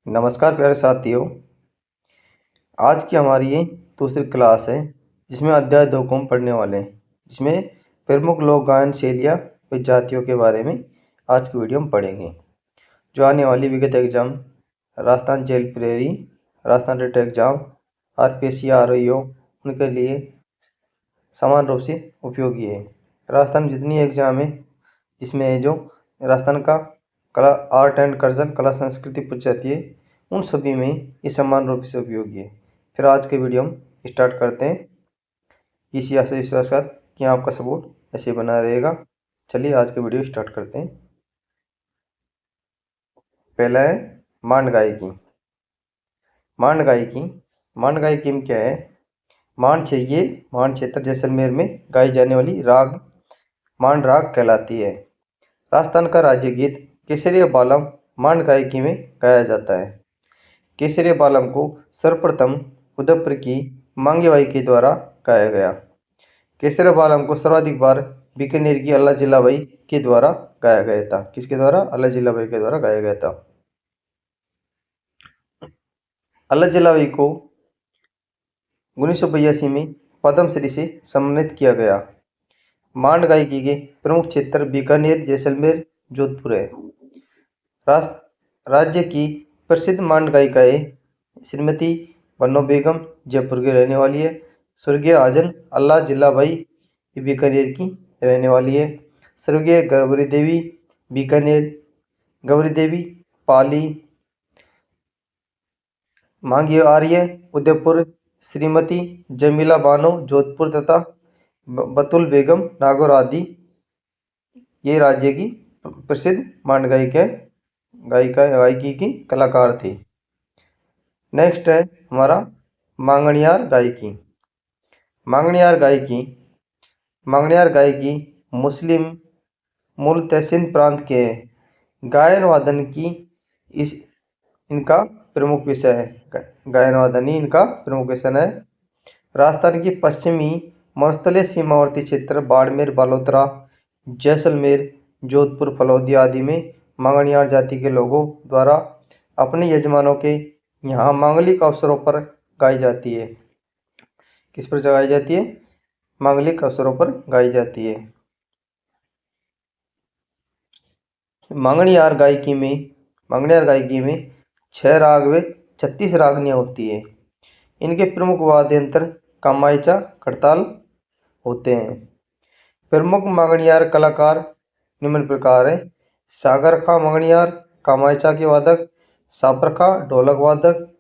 नमस्कार प्यारे साथियों। आज की हमारी ये दूसरी क्लास है जिसमें अध्याय 2 को हम पढ़ने वाले हैं, जिसमें प्रमुख लोक गायन शैलियाँ व जातियों के बारे में आज की वीडियो में पढ़ेंगे। जो आने वाली विगत एग्जाम, राजस्थान जेल प्रेरी, राजस्थान रेट एग्जाम, RPSC RIO उनके लिए समान रूप से उपयोगी है। राजस्थान में जितनी एग्जाम है जिसमें जो राजस्थान का कला, आर्ट एंड कल्चर, कला संस्कृति पूछ जाती है, उन सभी में ये समान रूप से उपयोगी है। फिर आज के वीडियो हम स्टार्ट करते हैं इसी आशा विश्वास के साथ कि आपका सपोर्ट ऐसे बना रहेगा। चलिए आज के वीडियो स्टार्ट करते हैं। पहला है मांड गायकी। मांड गायकी में क्या है? मांड क्षेत्र जैसलमेर में गाई जाने वाली राग मांड राग कहलाती है। राजस्थान का राज्य गीत केसरिया बालम मांड गायकी में गाया जाता है। केसरिया बालम को सर्वप्रथम उदयपुर की मांगेबाई के द्वारा गाया गया। केसरिया बालम को सर्वाधिक बार बीकानेर की अल्लाह जिलाबाई के द्वारा गाया गया था। किसके द्वारा? अल्लाह जिलाबाई के द्वारा गाया गया था। अल्लाह जिलाबाई को 1982 में पद्मश्री से सम्मानित किया गया। मांड गायकी के प्रमुख क्षेत्र बीकानेर, जैसलमेर, जोधपुर है। राज्य की प्रसिद्ध मांड गायिकाएं श्रीमती बन्नो बेगम जयपुर की रहने वाली है। स्वर्गीय आजन अल्लाह जिलाबाई बीकानेर की रहने वाली है। स्वर्गीय गौरी देवी बीकानेर, गौरी देवी पाली, मांगी आर्य उदयपुर, श्रीमती जमीला बानो जोधपुर तथा बतुल बेगम नागौर आदि ये राज्य की प्रसिद्ध मांड गायकी की कलाकार थे। नेक्स्ट है हमारा मांगणियार गायकी। मांगणियार गायकी मुस्लिम मूल तहसीन प्रांत के गायन वादन की इनका प्रमुख विषय है। गायन वादन ही इनका प्रमुख विषय है। राजस्थान की पश्चिमी मरुस्थलीय सीमावर्ती क्षेत्र बाड़मेर, बालोतरा, जैसलमेर, जोधपुर, फलौदी आदि में मांगणियार जाति के लोगों द्वारा अपने यजमानों के यहाँ मांगलिक अवसरों पर गाई जाती है। किस पर गाई जाती है? मांगलिक अवसरों पर गाई जाती है। मांगणियार गायकी में 6 राग व 36 रागनियाँ होती है। इनके प्रमुख वाद्य यंत्र कामायचा, करताल होते हैं। प्रमुख मांगणियार कलाकार निम्न प्रकार है। सागर खां मांगणियार कामायचा के वादक, सापर खां ढोलक वादक,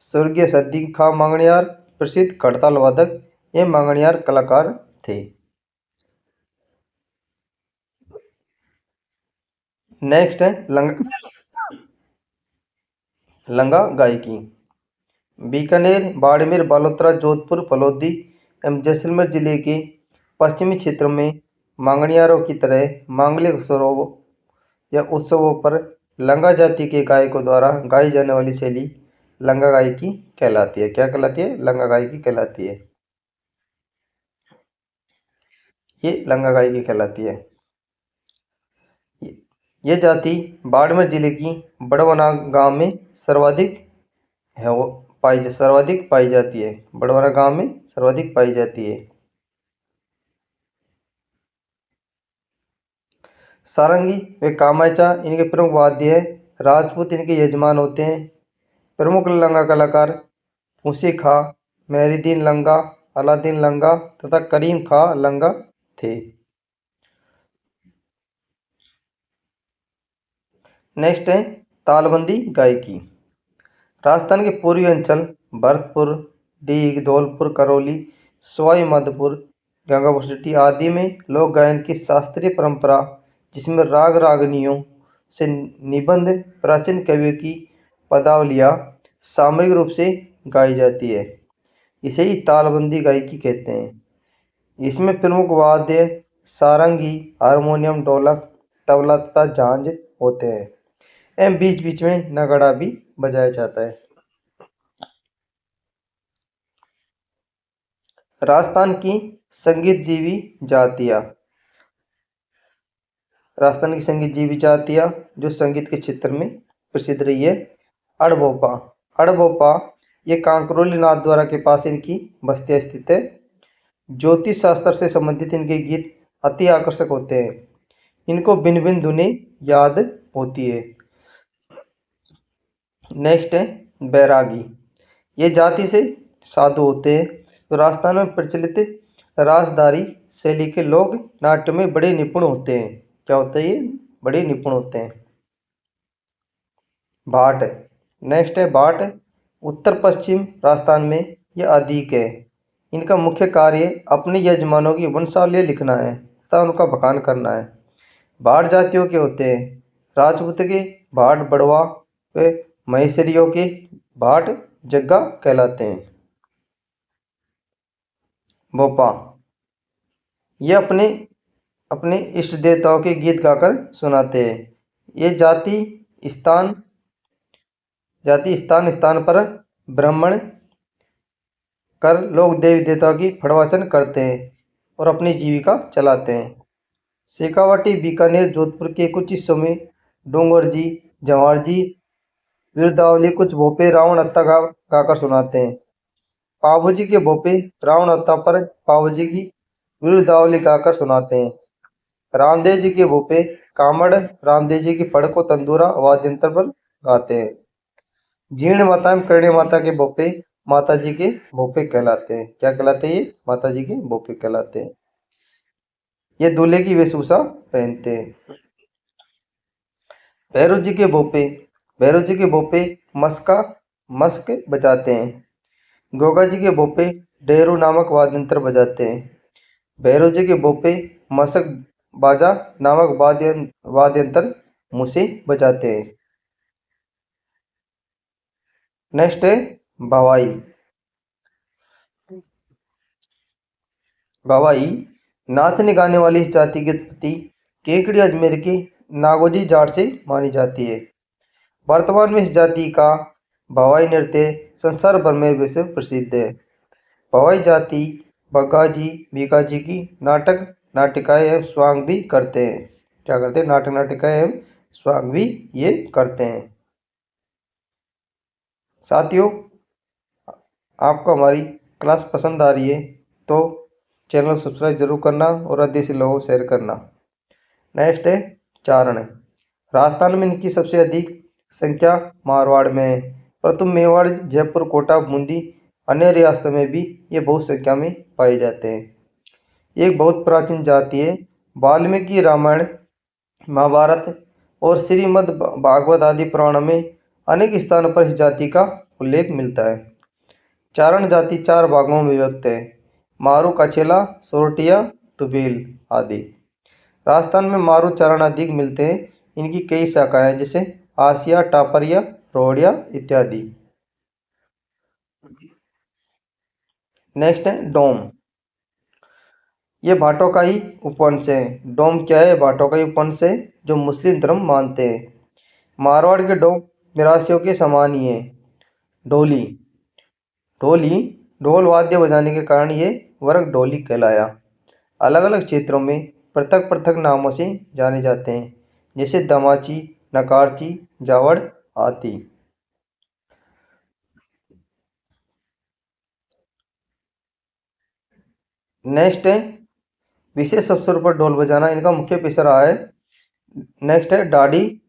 स्वर्गीय सद्दी खां मांगणियार प्रसिद्ध करताल वादक ये मांगणियार कलाकार थे। नेक्स्ट है लंगा गायकी। बीकानेर, बाड़मेर, बालोतरा, जोधपुर, फलौदी एवं जैसलमेर जिले के पश्चिमी क्षेत्रों में मांगणियारों की तरह मांगलिक अवसरों या उत्सवों पर लंगा जाति के गायकों द्वारा गाई जाने वाली शैली लंगा गायकी कहलाती है। क्या कहलाती है? लंगा गायकी कहलाती है। ये लंगा गायकी कहलाती है। ये जाति बाड़मेर जिले की बड़वना गांव में सर्वाधिक पाई जाती है। बड़वना गांव में सर्वाधिक पाई जाती है। सारंगी व कामायचा इनके प्रमुख वाद्य है। राजपूत इनके यजमान होते हैं। प्रमुख लंगा कलाकार फूसी खां, मेहरीदीन लंगा, अलादीन लंगा तथा करीम खां लंगा थे। नेक्स्ट है तालबंदी गायकी। राजस्थान के पूर्वी अंचल भरतपुर, डीग, धौलपुर, करौली, सवाई माधोपुर, गंगापुर सिटी आदि में लोक गायन की शास्त्रीय परंपरा, जिसमें राग रागनियों से निबंध प्राचीन कवियों की पदावलियाँ सामूहिक रूप से गाई जाती है, इसे ही तालबंदी गायकी कहते हैं। इसमें प्रमुख वाद्य सारंगी, हारमोनियम, ढोलक, तबला तथा झांझ होते हैं एवं बीच बीच में नगाड़ा भी बजाया जाता है। राजस्थान की संगीत जीवी जातियाँ। राजस्थान की संगीत जीवी जातियाँ जो संगीत के क्षेत्र में प्रसिद्ध रही है, अड़भोपा। अड़भोपा ये कांकरोली नाथद्वारा के पास इनकी बस्ती स्थित है। ज्योतिष शास्त्र से संबंधित इनके गीत अति आकर्षक होते हैं। इनको भिन्न भिन्न धुनें याद होती है। नेक्स्ट है बैरागी। ये जाति से साधु होते हैं। तो राजस्थान में प्रचलित रासदारी शैली के लोग नाट्य में बड़े निपुण होते हैं। क्या होता है ये? बड़े निपुण होते हैं। भाट। नेक्स्ट है भाट। उत्तर पश्चिम राजस्थान में यह अधिक है। इनका मुख्य कार्य अपने यजमानों की वंशावली लिखना है तथा उनका बखान करना है। भाट जातियों के होते हैं। राजपूत के भाट बड़वा व महेशरियों के भाट जग्गा कहलाते हैं। भोपा। ये अपने अपने इष्ट देवताओं के गीत गाकर सुनाते हैं। ये स्थान जाति स्थान स्थान पर ब्राह्मण कर लोग देवी देवताओं की फड़वाचन करते हैं और अपनी जीविका चलाते हैं। शेखावाटी बीकानेर जोधपुर के कुछ हिस्सों में डोंगर जी जवाहर जी वीरदावली कुछ भोपे रावण हत्या गाकर सुनाते हैं। पावोजी के भोपे रावण हत्या पर पावोजी की वीरदावली गाकर सुनाते हैं। रामदेव जी के भोपे कामड़ रामदेव जी की फड़ को तंदूरा वाद्य यंत्र पर गाते हैं। जीर्ण माता एवं करणी माता के भोपे माता जी के भोपे कहलाते हैं। क्या कहलाते हैं ये? माता जी के भोपे कहलाते हैं। ये दूल्हे की वेशभूषा पहनते हैं। भैरव जी के भोपे। भैरव जी के भोपे मस्क बजाते हैं। गोगा जी के भोपे डेरू नामक वाद्य यंत्र बजाते हैं। भैरव जी के भोपे मसक बाजा नामक वाद्य यंत्र मुँह से बजाते हैं। नेक्स्ट है भवाई। भवाई नाचने गाने वाली इस जाति की उत्पत्ति केकड़ी अजमेर के नागोजी जाट से मानी जाती है। वर्तमान में इस जाति का भवाई नृत्य संसार भर में विश्व प्रसिद्ध है। भवाई जाति बग्गाजी बीकाजी की नाटक नाटिकाएं एवं स्वांग भी करते हैं। क्या करते हैं? नाटक नाटिकाएं एवं स्वांग भी ये करते हैं। साथियों, आपको हमारी क्लास पसंद आ रही है तो चैनल सब्सक्राइब जरूर करना और अधिक से लोगों को शेयर करना। नेक्स्ट है चारण। राजस्थान में इनकी सबसे अधिक संख्या मारवाड़ में है, परंतु मेवाड़ जयपुर कोटा बूंदी अन्य रियासतों में भी ये बहुत संख्या में पाए जाते हैं। ये एक बहुत प्राचीन जाति है। वाल्मीकि रामायण महाभारत और श्रीमद् भागवत आदि पुराणों में अनेक स्थानों पर इस जाति का उल्लेख मिलता है। चारण जाति 4 भागों में विभक्त है। मारू कछेला सोरठिया तुबेल आदि। राजस्थान में मारू चारण अधिक मिलते हैं। इनकी कई शाखाएं जैसे आसिया टापरिया रोहड़िया इत्यादि। नेक्स्ट है डोम। ये भाटों का ही उपवंश है। डोम क्या है? भाटों का ही उपवंश है जो मुस्लिम धर्म मानते हैं। मारवाड़ के डोम मिरासियों के समान ही है। ढोली। ढोली ढोल वाद्य बजाने के कारण ये वर्ग ढोली कहलाया। अलग अलग क्षेत्रों में पृथक पृथक नामों से जाने जाते हैं जैसे दमाची नकारची जावड़ आदि। नेक्स्ट है विशेष अवसर पर ढोल बजाना इनका मुख्य पेशा रहा है। नेक्स्ट है डाडी।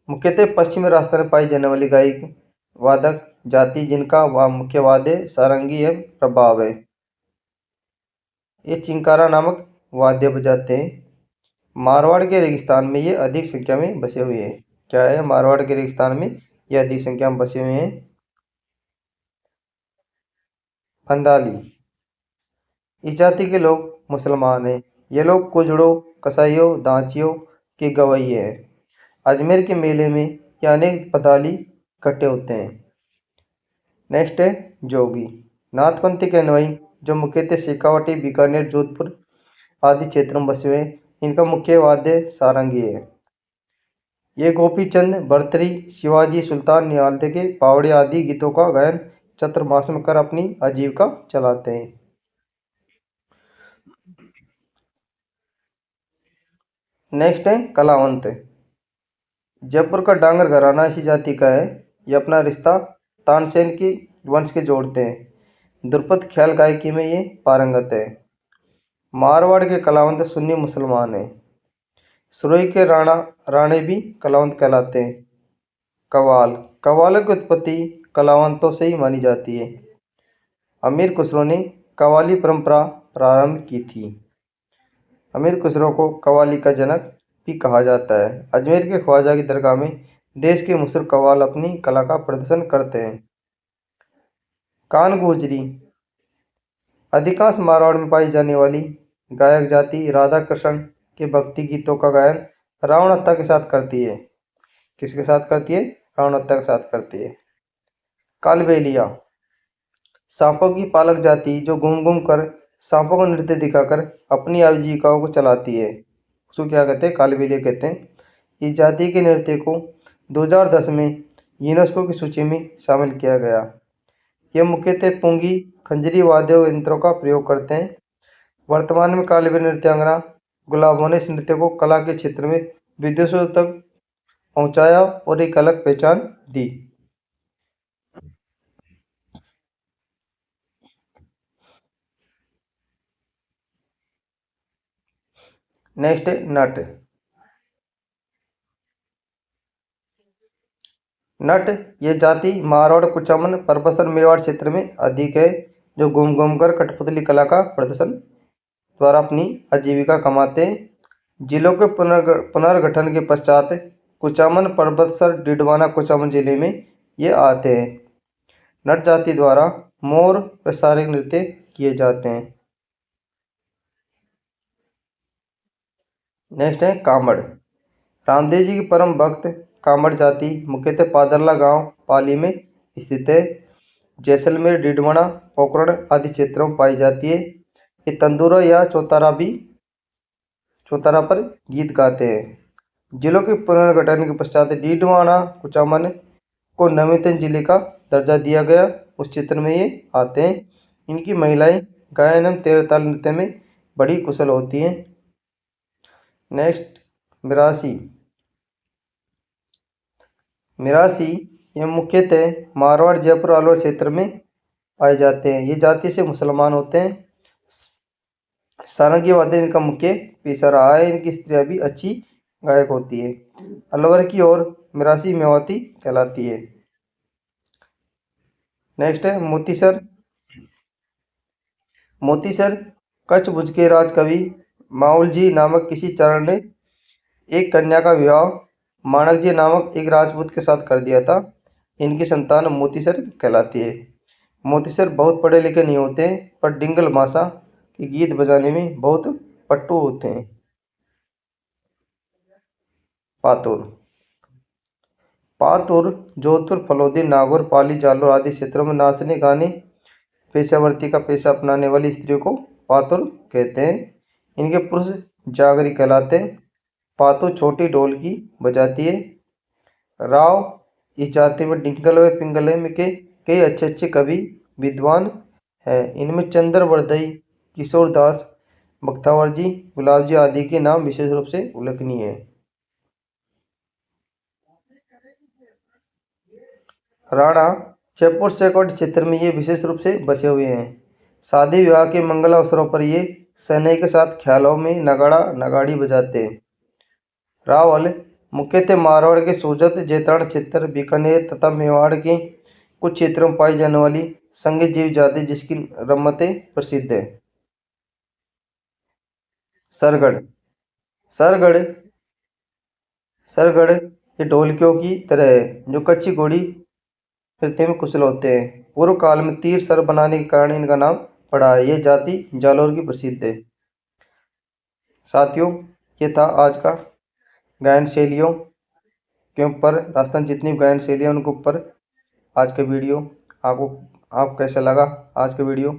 मुख्यतः पश्चिमी राजस्थान में पाई जाने वाली गायक वादक जाति जिनका मुख्य वाद्य सारंगी एवं प्रभाव है। ये चिंकारा नामक वाद्य बजाते हैं। मारवाड़ के रेगिस्तान में ये अधिक संख्या में बसे हुए हैं। क्या है? मारवाड़ के रेगिस्तान में ये अधिक संख्या में बसे हुए हैं। फंदाली। इस जाति के लोग मुसलमान हैं। ये लोग कुजड़ों कसाईयों दांचियों के गवैये हैं। अजमेर के मेले में ये अनेक पदाली इकट्ठे होते हैं। नेक्स्ट है जोगी। नाथपंथी के अनुयायी जो मुख्यतः शेखावाटी बीकानेर जोधपुर आदि क्षेत्रों में बसे हुए हैं। इनका मुख्य वाद्य सारंगी है। ये गोपीचंद भर्तरी शिवाजी सुल्तान निहालते के पावड़े आदि गीतों का गायन चतुर्मास में कर अपनी आजीविका चलाते हैं। नेक्स्ट है कलावंत। जयपुर का डांगर घराना इसी जाति का है। ये अपना रिश्ता तानसेन की वंश के जोड़ते हैं। द्रुपद ख्याल गायकी में ये पारंगत है। मारवाड़ के कलावंत सुन्नी मुसलमान हैं। सुरई के राणे भी कलावंत कहलाते हैं। कव्वाल कव्वालों की उत्पत्ति कलावंतों से ही मानी जाती है। अमीर खुसरो ने कव्वाली परंपरा प्रारंभ की थी। अमीर खुसरो को कव्वाली का जनक भी कहा जाता है। अजमेर के ख्वाजा की दरगाह में देश के मशहूर कव्वाल अपनी कला का प्रदर्शन करते हैं। कान गुजरी अधिकांश मारवाड़ में पाई जाने वाली गायक जाति राधा कृष्ण के भक्ति गीतों का गायन रावण हत्या के साथ करती है। किसके साथ करती है? रावण हत्या के साथ करती है। कालबेलिया सांपों की पालक जाति जो घूम घूम कर सांपों को नृत्य दिखाकर अपनी आजीविकाओं को चलाती है, उसको क्या कहते हैं? कालबेलिया कहते हैं। इस जाति के नृत्य को 2010 में यूनेस्को की सूची में शामिल किया गया। यह मुख्यतः पुंगी खंजरी वाद्य यंत्रों का प्रयोग करते हैं। वर्तमान में कालबेलिया नृत्यांगना गुलाबों ने इस नृत्य को कला के क्षेत्र में विदेशों तक पहुंचाया और एक अलग पहचान दी। नेक्स्ट नट नट ये जाति मारवाड़ कुचामन परबसर मेवाड़ क्षेत्र में अधिक है, जो घूम घूम कर कठपुतली कला का प्रदर्शन द्वारा अपनी आजीविका कमाते हैं। जिलों के पुनर्गठन के पश्चात कुचामन परबतसर डिडवाना कुचामन जिले में ये आते हैं। नट जाति द्वारा मोर प्रसारिक नृत्य किए जाते हैं। नेक्स्ट है कामड़। रामदेव जी की परम भक्त कामड़ जाति मुख्यतः पादरला गांव पाली में स्थित है। जैसलमेर डिडवाना पोखरण आदि क्षेत्रों में पाई जाती है। ये तंदूरा या चौतारा पर गीत गाते हैं। जिलों के पुनर्गठन के पश्चात डिडवाना कुचामन को नवीनतम जिले का दर्जा दिया गया। उस क्षेत्र में ये आते हैं। इनकी महिलाएं गायन एवं तेरताल नृत्य में बड़ी कुशल होती हैं। नेक्स्ट मिरासी। मिरासी ये मुख्यतः मारवाड़ जयपुर अलवर क्षेत्र में पाए जाते हैं। ये जाति से मुसलमान होते हैं। सारंगी वाद्य इनका मुख्य पेशा रहा है। इनकी स्त्रियां भी अच्छी गायक होती है। अलवर की ओर मिरासी मेवाती कहलाती है। नेक्स्ट है मोतीसर। मोतीसर कच्छ भुज के राजकवि माउल जी नामक किसी चारण ने एक कन्या का विवाह माणक जी नामक एक राजपूत के साथ कर दिया था। इनकी संतान मोतीसर कहलाती है। मोतीसर बहुत पढ़े लिखे नहीं होते हैं, पर डिंगल भाषा के गीत बजाने में बहुत पट्टू होते हैं। पातुर पातुर जोधपुर फलोदी नागौर पाली जालोर आदि क्षेत्रों में नाचने गाने पेशावर्ती का पेशा अपनाने वाली स्त्रियों को पातुर कहते हैं। इनके पुरुष जागरी कहलाते हैं। पातु छोटी ढोलकी बजाती है। राव इस जाति में डिंगल व पिंगल में के कई अच्छे अच्छे कवि विद्वान हैं। इनमें चंद्र वर्दई किशोर दास बख्तावर जी गुलाब जी आदि के नाम विशेष रूप से उल्लेखनीय है। राणा जयपुर शेकौट क्षेत्र में ये विशेष रूप से बसे हुए हैं। शादी विवाह के मंगल अवसरों पर ये सैन्य के साथ ख्यालों में नगाड़ा नगाड़ी बजाते हैं। रावल मुख्यतः मारवाड़ के सोजत जैताड़ क्षेत्र बीकानेर तथा मेवाड़ के कुछ क्षेत्रों में पाई जाने वाली संगीत जीव जाति जिसकी रमतें प्रसिद्ध है। सरगढ़ सरगढ़ सरगढ़ ये ढोलकियों की तरह है, जो कच्ची घोड़ी नृत्य में कुशल होते हैं। पूर्व काल में तीर सर बनाने के कारण इनका नाम पड़ा है। ये जाति जालौर की प्रसिद्ध है। साथियों, ये था आज का गायन शैलियों के ऊपर राजस्थान जितनी भी गायन शैलियाँ उनके ऊपर आज का वीडियो। आप कैसा लगा आज का वीडियो?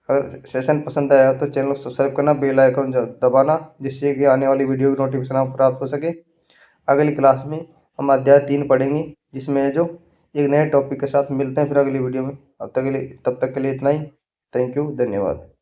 अगर सेशन पसंद आया तो चैनल को सब्सक्राइब करना, बेल आइकन दबाना, जिससे कि आने वाली वीडियो की नोटिफिकेशन आपको प्राप्त हो सके। अगली क्लास में हम अध्याय 3 पढ़ेंगे, जिसमें जो एक नए टॉपिक के साथ मिलते हैं फिर अगली वीडियो में। तब तक के लिए इतना ही। थैंक यू, धन्यवाद।